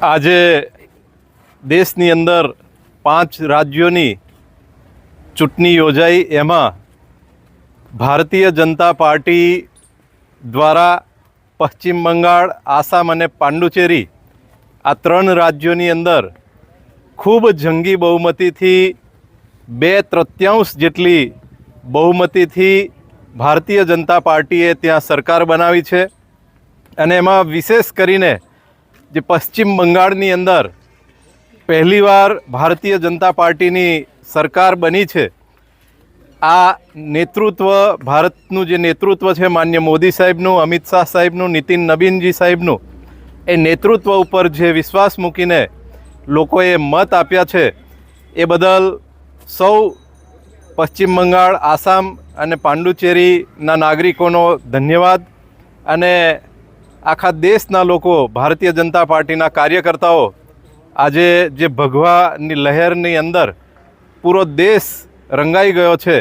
આજે દેશની અંદર 5 રાજ્યોની ચૂંટણી યોજાઈ, એમાં ભારતીય જનતા પાર્ટી દ્વારા પશ્ચિમ બંગાળ, આસામ અને પાંડુચેરી આ 3 રાજ્યોની અંદર ખૂબ જંગી બહુમતીથી 2/3 જેટલી બહુમતીથી ભારતીય જનતા પાર્ટીએ ત્યાં સરકાર બનાવી છે. અને એમાં વિશેષ કરીને જે પશ્ચિમ બંગાળની અંદર પહેલીવાર ભારતીય જનતા પાર્ટીની સરકાર બની છે. આ નેતૃત્વ, ભારતનું જે નેતૃત્વ છે માન્ય મોદી સાહેબનું, અમિત શાહ સાહેબનું, નીતિન નબીનજી સાહેબનું, એ નેતૃત્વ ઉપર જે વિશ્વાસ મૂકીને લોકોએ મત આપ્યા છે, એ બદલ સૌ પશ્ચિમ બંગાળ, આસામ અને પાંડુચેરીના નાગરિકોનો ધન્યવાદ. અને આખા દેશના લોકો, ભારતીય જનતા પાર્ટીના કાર્યકર્તાઓ આજે જે ભગવાની લહેરની અંદર પૂરો દેશ રંગાઈ ગયો છે,